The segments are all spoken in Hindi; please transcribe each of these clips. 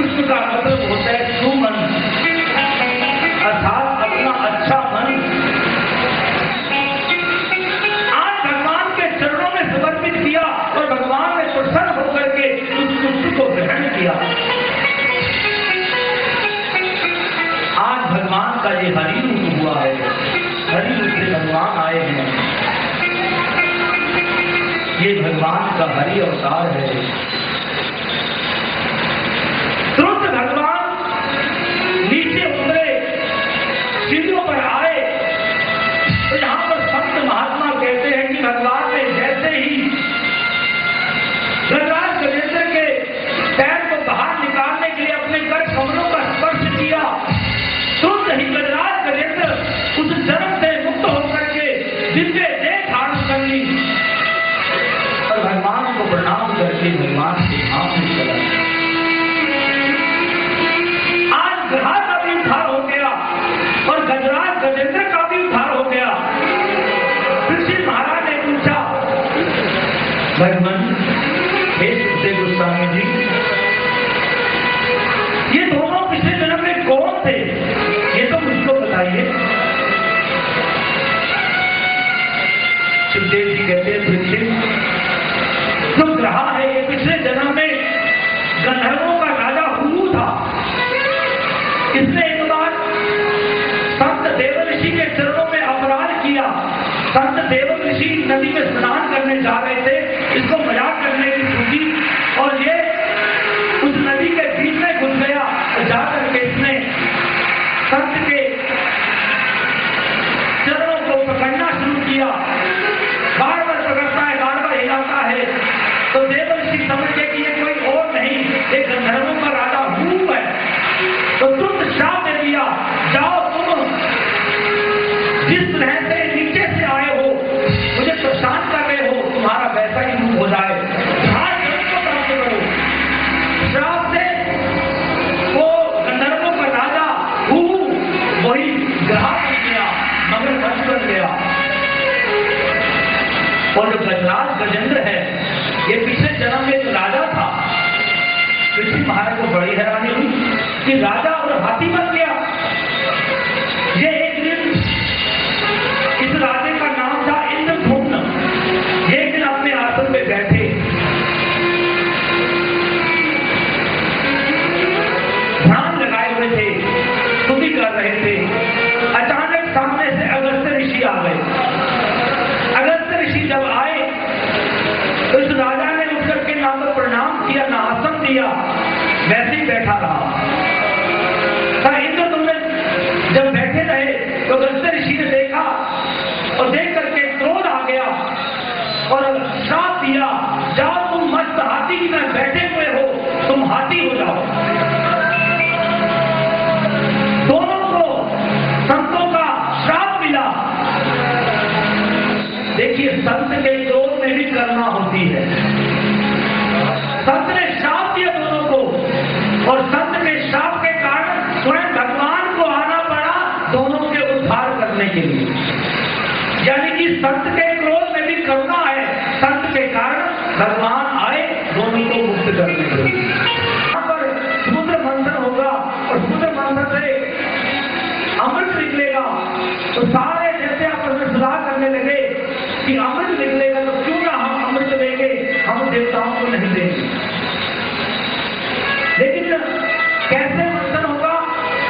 पुष्प का मतलब होता है सुमन, अर्थात अपना अच्छा मन आज भगवान के चरणों में समर्पित किया और भगवान ने प्रसन्न होकर के उस पुष्प को ग्रहण किया। आज भगवान का ये हरि रूप हुआ है, हरि रूप से भगवान आए हैं, ये भगवान का हरि अवतार है। तुरंत भगवान नीचे उतरे, सीढ़ियों पर आए, तो यहां पर संत महात्मा कहते हैं कि भगवान ने जैसे ही गजराज गजेंद्र के पैर को बाहर निकालने के लिए अपने कर कमलों का स्पर्श किया, तुरंत ही गजराज गजेंद्र उस जन्म से मुक्त होकर के दिव्य देह धारण कर ली और भगवान को प्रणाम करके भगवान के हाथ में चला। आज ग्रह का भी उद्धार हो गया और गजराज गजेंद्र का भी उद्धार हो गया। पृथ्वी महाराज ने पूछा, भगवान हे सुखदेव गोस्वामी जी, ये दोनों पिछले जन्म में कौन थे, ये तो मुझको बताइए। सुखदेव जी कहते हैं, पृथ्वी जो ग्रह है ये पिछले जन्म में गंधर्वों का राजा हुलू था। इसने एक बार संत देवऋषि के चरणों में अपराध किया। संत देवऋषि नदी में स्नान करने जा रहे थे, इसको मजाक करने की सोची और ये उस नदी के बीच में घुस गया और जाकर के इसने संत के चरणों को पकड़ना शुरू किया। बार बार पकड़ता है, बार बार हिलाता है, तो देवऋषि समझे कि ये कोई और नहीं, ये गंधर्वों का राजा हुलू है। तो तुरंत श्राप दे दिया, जाओ तुम जिस तरह से नीचे से आए हो, मुझे परेशान कर रहे हो, तुम्हारा वैसा ही रूप हो जाए, जगत को प्राप्त करो। श्राप से वो गंधर्वों का राजा हुलू वही ग्रह बन गया, मगरमच्छ बन गया। और जो गजराज गजेंद्र है ये पिछले जन्म में एक राजा था। पृथ्वी महाराज को बड़ी हैरानी हुई कि राजा और हाथी बन गया। ये एक दिन इस राजे का नाम था इंद्रधुम्न। एक दिन अपने आसन में बैठे, ध्यान लगाए हुए थे, स्तुति कर रहे थे। अचानक सामने से अगस्त्य ऋषि आ गए। अगस्त्य ऋषि जब आए तो इस राजा ने उठ करके ना तो प्रणाम किया ना आसन दिया, वैसे ही बैठा रहा। इंद्र तुमने जब बैठे रहे तो अगस्त्य ऋषि ने देखा और देख करके क्रोध आ गया और श्राप दिया, जाओ तुम मस्त हाथी की तरह बैठे हुए हो, तुम हाथी हो जाओ। दोनों को संतों का श्राप मिला। देखिए संत के क्रोध में भी करुणा होती है। संत ने श्राप दिया दोनों को और संत के श्राप के कारण स्वयं भगवान को आना पड़ा दोनों के उद्धार करने के लिए। यानी कि संत के क्रोध में भी करुणा है, संत के कारण भगवान आए दोनों को मुक्त करने के लिए। यहाँ पर समुद्र मंथन होगा और समुद्र मंथन से अमृत निकलेगा। तो सारे जैसे आपस में सलाह करने लगे कि अमृत निकलेगा तो क्यों ना हम अमृत देंगे, हम देवताओं को नहीं देंगे। लेकिन कैसे मंथन होगा?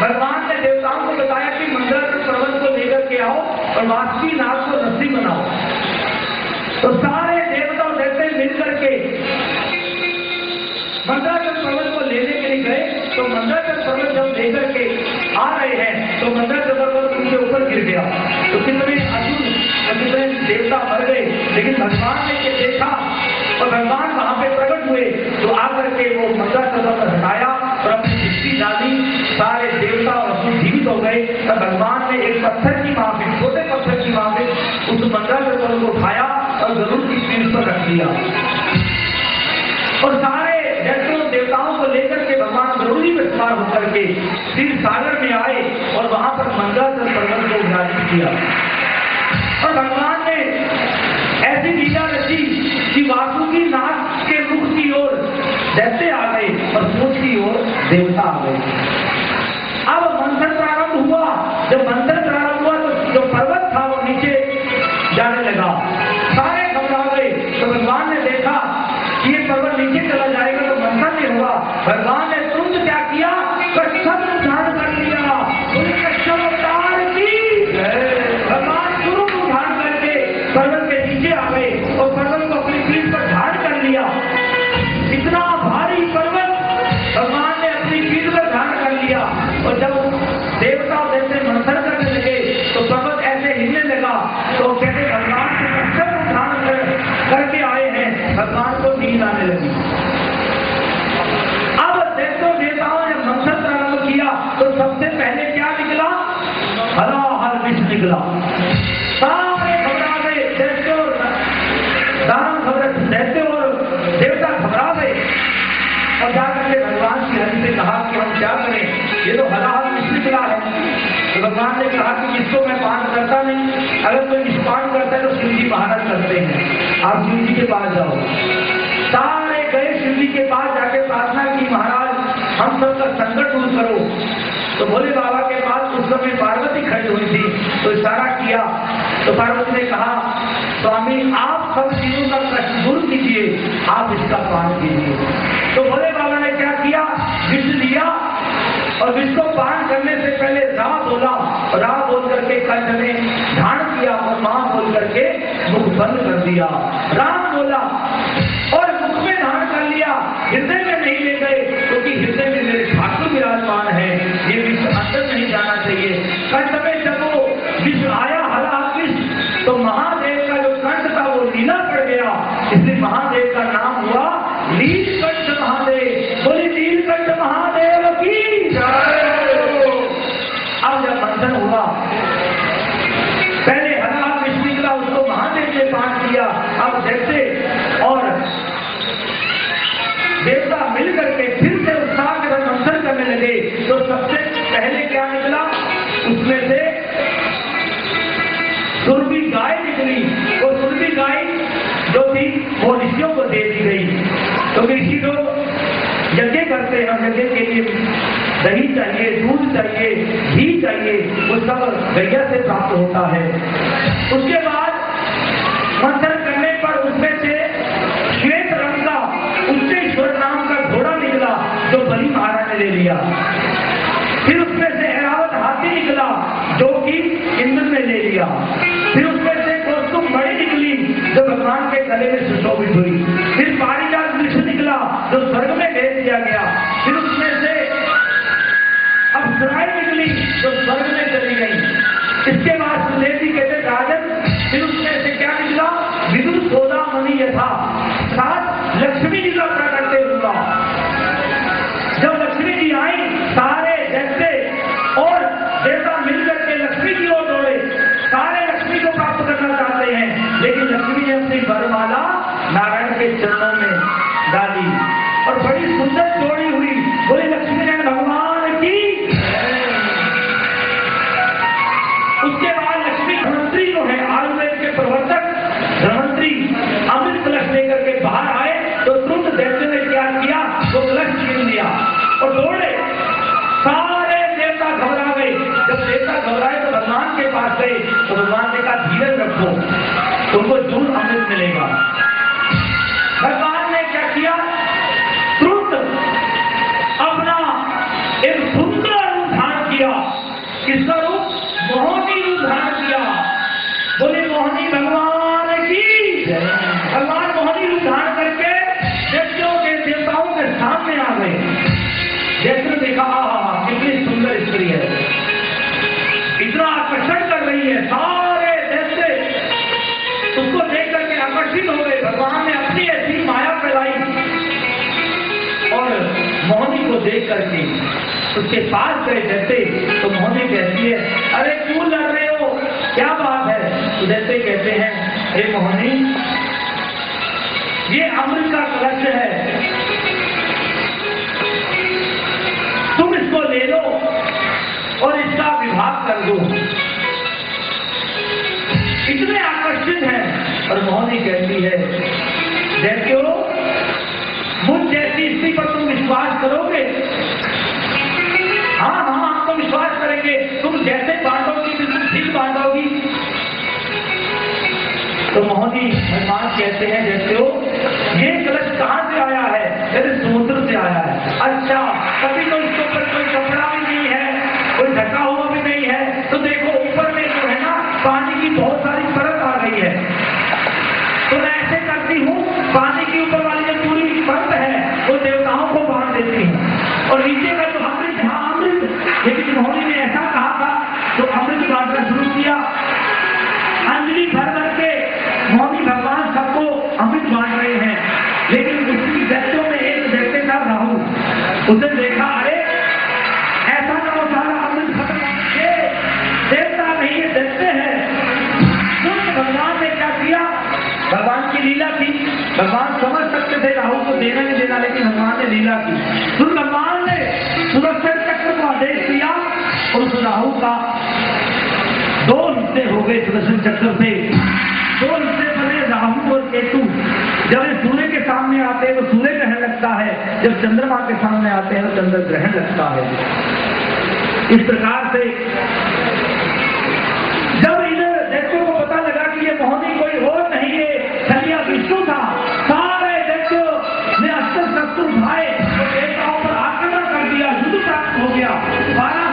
भगवान ने देवताओं को बताया कि मंदराचल पर्वत को लेकर के आओ और वासुकी नाग को रस्सी बनाओ। तो सारे देवता और देवते मिलकर के मंदराचल पर्वत को लेने के लिए गए। तो मंदराचल पर्वत जब लेकर के आ रहे हैं तो मंदराचल पर्वत उनके ऊपर गिर गया। तो कितने असुर कितने देवता मर गए। लेकिन भगवान ने ये देखा और भगवान वहां पे प्रकट हुए तो आकर के वो मंदराचल पर्वत हटाया और अपनी दृष्टि डाली। सारे देवता और असुर जीवित हो गए। तब भगवान ने एक पत्थर की वहां पे, छोटे पत्थर की वहां पे उस मंदराचल पर्वत को उठाया और गरुड़ की पीठ पर रख दिया और सारे दैत्यों देवताओं को लेकर के भगवान गरुड़ी में सवार होकर के क्षीर सागर में आए और वहां पर मंदराचल पर्वत को विराजित किया। और भगवान ने ऐसी लीला रची कि वासुकी नाग के मुख की ओर दैत्य आ गए और पूछ की ओर देवता आ गए। अब मंथन प्रारंभ हुआ। जब मंथन प्रारंभ हुआ तो जो पर्वत था वो नीचे जाने लगा। सारे घबरा गए। तो भगवान ने देखा कि ये पर्वत नीचे चला जाएगा तो मंथन नहीं हुआ। भगवान ने तुरंत क्या किया, कच्छप धारण कर लिया। कच्छप अवतार की भगवान तुरंत धारण करके पर्वत के नीचे आ गए और पर्वत को अपनी पीठ पर धारण कर लिया। इतना भारी पर्वत भगवान ने अपनी पीठ पर धारण कर लिया। और जब देवता जैसे मंथन करने लगे तो पर्वत ऐसे हिलने लगा। तो कहते भगवान से कच्छप धारण करके आए हैं। भगवान को नींद आने लगी। अब देवताओं ने मंथन प्रारंभ किया तो सबसे पहले क्या निकला, हलाहल विष निकला। सारे घबरा गए। दैत्य और देवता घबरा गए और जाकर के भगवान श्री हरि से कहा कि हम क्या करें, ये तो हलाहल विष निकला है। तो भगवान ने कहा कि इसको मैं पान करता नहीं, अगर कोई निष्पान करता है तो शिव जी महाराज करते हैं, आप शिव जी के पास जाओ। सारे गए शिव जी के पास, जाके प्रार्थना की महाराज हम सबका संकट दूर करो। तो भोले बाबा के पास उस समय पार्वती खड़ी हुई थी। तो इशारा किया तो पार्वती ने कहा स्वामी आप सब जीवों का कष्ट दूर कीजिए, आप इसका पान कीजिए। तो भोले बाबा ने क्या किया, विष लिया और विष को पान करने से पहले राह बोला। राह बोल करके कंठ में धारण किया और मां बोल करके मुख बंद कर दिया। राम बोला और मुख में धारण कर लिया, हृदय में नहीं ले गए क्योंकि हृदय में मेरे ठाकुर विराजमान है, ये विष अंदर नहीं जाना चाहिए। कंठ में जब वो विष आया हलाहल विष तो महादेव का जो कंठ था वो नीला पड़ गया। इसलिए महादेव का नाम हुआ नीलकंठ महादेव। बोली नीलकंठ महादेव की जय। अब जब मंथन हुआ पहले हलाहल विष निकला, उसको महादेव ने पान किया। अब जैसे और देवता मिलकर के फिर से उत्साह के साथ मंथन करने लगे तो सबसे पहले क्या निकला, उसमें से सुरभि गाय निकली। और सुरभि गाय जो थी वो ऋषियों को दे दी गई। तो ऋषि लोग यज्ञ करते हैं, यज्ञ के लिए दही चाहिए, दूध चाहिए, घी चाहिए, वो सब गैया से प्राप्त होता है। उसके बाद मंथन करने पर उसमें से श्वेत रंग का उच्चेश्वर नाम का घोड़ा निकला जो बलि महाराज ने ले लिया। फिर उसमें से ऐरावत हाथी निकला जो कि इंद्र ने ले लिया। फिर उसमें से कौस्तुभ मणि निकली जो भगवान के गले में सुशोभित हुई। फिर पारिजात वृक्ष निकला जो स्वर्ग में भेज दिया गया। फिर उसमें से अप्सराएं निकली जो स्वर्ग में चली गई। इसके बाद सुदेव जी कहते राजन, फिर उसमें से क्या निकला, विदुर सोदा मणि यथा, साथ लक्ष्मी जी का प्रकट हुआ। जब लक्ष्मी जी आई सारे दैत्य और देवता मिलकर के लक्ष्मी की ओर दौड़े। सारे लक्ष्मी को प्राप्त करना चाहते हैं, लेकिन लक्ष्मी ने अपनी वरमाला नारायण के चरणों में डाली और बड़ी सुंदर जोड़ी हुई। बोले लक्ष्मी नारायण भगवान की। उसके बाद लक्ष्मी धनवंतरी जो है आयुर्वेद के प्रवर्तक धनवंतरी अमृत कलश लेकर के बाहर आए तो तुरंत दैत्य ने क्या किया, वो कलश छीन लिया और दौड़े। सारे देवता घबरा गए। जब देवता घबराए तो भगवान के पास गए तो भगवान ने कहा धीरज रखो, तुमको जरूर अमृत मिलेगा। भगवान ने क्या किया, तुरंत अपना एक सुंदर रूप धारण किया। किसका रूप, मोहिनी रूप धारण किया। बोले मोहिनी भगवान की। भगवान मोहिनी रूप धारण करके देवताओं के सामने आ गए। जैसे देखा कितनी सुंदर स्त्री है, इतना आकर्षण कर रही है। सारे दैत्य उसको देख करके आकर्षित हो गए। भगवान ने अपनी ऐसी माया फैलाई और मोहिनी को देख करके उसके पास गए दैत्य। तो मोहिनी कहती है अरे क्यों लड़ रहे हो, क्या बात है। तो दैत्य कहते हैं हे मोहिनी, ये अमृत का कलश है, तुम इसको ले लो और इसका विभाग कर दो। इतने आकर्षित हैं। और मोहिनी कहती है दैत्यो, मुझ जैसी इसी पर तुम विश्वास करोगे? हाँ हाँ, हम तो विश्वास करेंगे, तुम जैसे बांटोगी बिल्कुल ठीक बांटोगी। तो मोहनी भगवान कहते हैं जैसे हो, ये कलश कहाँ से आया है? जैसे समुद्र से आया है। अच्छा, कभी तो इसके ऊपर कोई कपड़ा भी नहीं है, कोई ढका हुआ भी नहीं है, तो देखो ऊपर में जो है ना पानी की बहुत सारी परत आ गई है। तो मैं ऐसे करती हूँ, पानी के ऊपर वाली जो पूरी परत है वो देवताओं को बांट देती हूँ, और नीचे का जो अमृत, हाँ अमृत, लेकिन मोहनी ने ऐसा कहा था तो अमृत बांटना शुरू किया। अंजलि भर करके मोहनी भगवान सबको अमृत बांट रहे हैं, लेकिन उसकी दैत्यों में एक दैत्य था राहु। उसने देखा, अरे ऐसा ना हो सारा अमृत खत्म, ये देवता नहीं ये दैत्य है। तो भगवान ने क्या किया? भगवान की लीला थी, भगवान समझ सकते थे राहु को देना नहीं देना, लेकिन भगवान ने लीला की। तो भगवान ने सुदर्शन चक्र को आदेश दिया और उस राहु का 2 हिस्से हो गए। सुदर्शन चक्र से 2 हिस्से बने, राहु और केतु। जब ये सूर्य के सामने आते हैं तो सूर्य ग्रहण लगता है, जब चंद्रमा के सामने आते हैं तो चंद्र ग्रहण लगता है। इस प्रकार से जब इन दैत्यों को पता लगा कि ये मोहनी कोई और नहीं है, छलिया विष्णु था, सारे दैत्यों ने अस्त्र शस्त्र उठाए और देवताओं पर आक्रमण कर दिया, युद्ध प्राप्त हो गया। 12